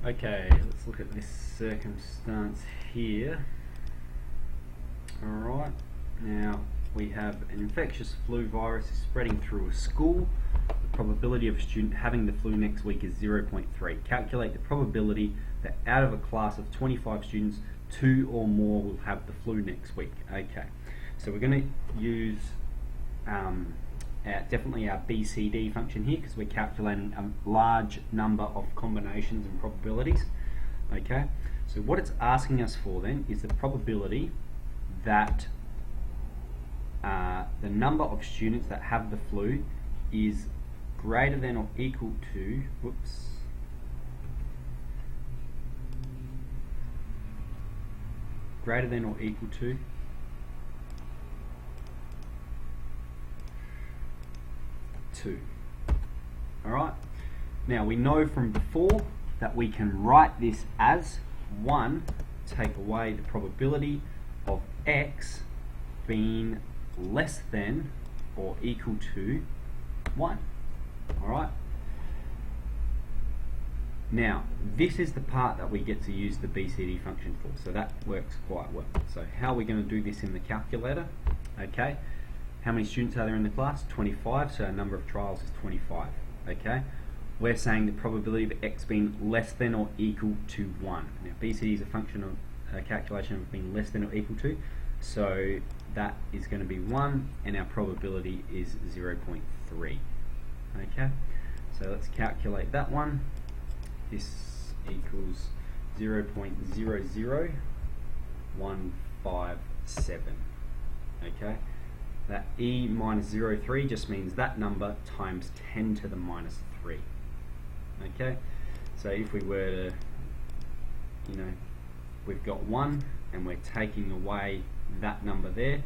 Okay, let's look at this circumstance here. Alright, now we have an infectious flu virus is spreading through a school. The probability of a student having the flu next week is 0.3. Calculate the probability that out of a class of 25 students, 2 or more will have the flu next week. Okay, so we're going to use definitely our Bcd function here because we're calculating a large number of combinations and probabilities. Okay, so what it's asking us for then is the probability that the number of students that have the flu is greater than or equal to, greater than or equal to 2. Alright, now we know from before that we can write this as 1 take away the probability of x being less than or equal to 1. Alright, now this is the part that we get to use the Bcd function for, so that works quite well. So how are we going to do this in the calculator? Okay, how many students are there in the class? 25, so our number of trials is 25. Okay, we're saying the probability of x being less than or equal to 1. Now Bcd is a function of a calculation of being less than or equal to, so that is going to be 1 and our probability is 0.3. Okay, so let's calculate that one. This equals 0.00157. Okay, that e minus 0.3 just means that number times 10 to the minus 3. Okay, so if we were to, we've got 1 and we're taking away that number there,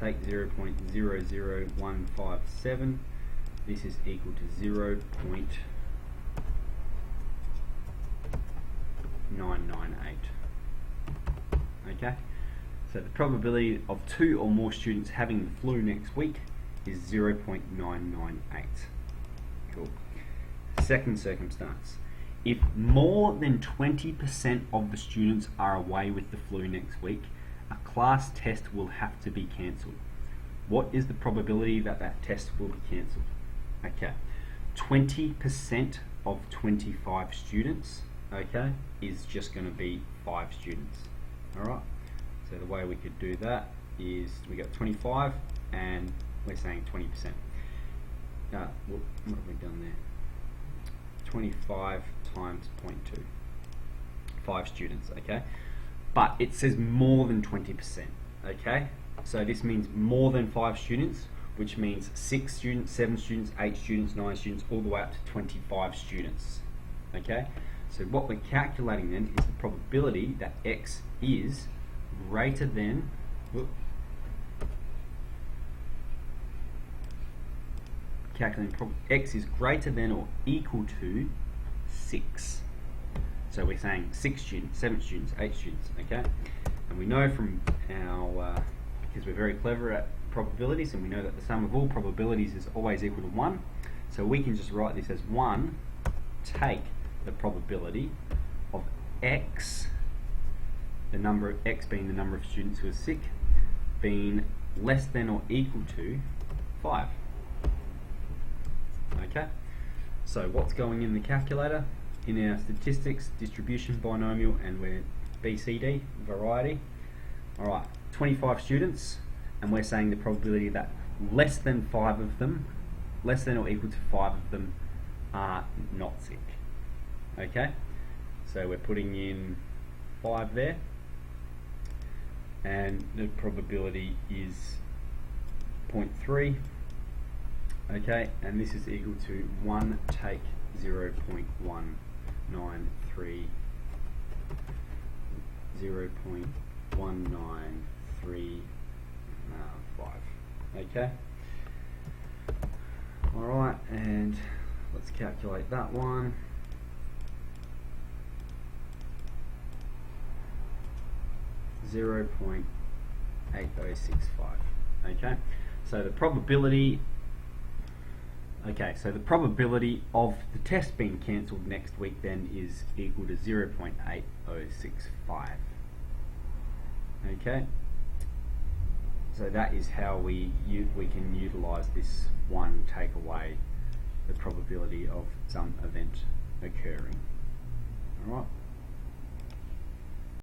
take 0.00157, this is equal to 0.998. Okay, so the probability of 2 or more students having the flu next week is 0.998. Cool. Second circumstance. If more than 20% of the students are away with the flu next week, a class test will have to be cancelled. What is the probability that that test will be cancelled? Okay, 20% of 25 students, okay, is just going to be 5 students. Alright, so the way we could do that is we got 25 and we're saying 20%. What have we done there? 25 times 0.2. 5 students, okay? But it says more than 20%, okay? So this means more than 5 students, which means 6 students, 7 students, 8 students, 9 students, all the way up to 25 students, okay? So what we're calculating then is the probability that x is greater than, x is greater than or equal to 6. So we're saying 6 students, 7 students, 8 students, okay? And we know from our, because we're very clever at probabilities, and we know that the sum of all probabilities is always equal to 1, so we can just write this as 1 take the probability of x, the number of x being the number of students who are sick, being less than or equal to 5. Okay, so what's going in the calculator? In our statistics, distribution, binomial, and we're Bcd, variety. Alright, 25 students, and we're saying the probability that less than 5 of them, less than or equal to 5 of them are not sick. Okay, so we're putting in 5 there, and the probability is 0.3. Okay, and this is equal to 1 take 0.193, 0.193 okay. Alright, and let's calculate that one. 0.8065. Okay, so the probability Okay, so the probability of the test being cancelled next week then is equal to 0.8065. Okay, so that is how we can utilise this one, take away the probability of some event occurring. Alright.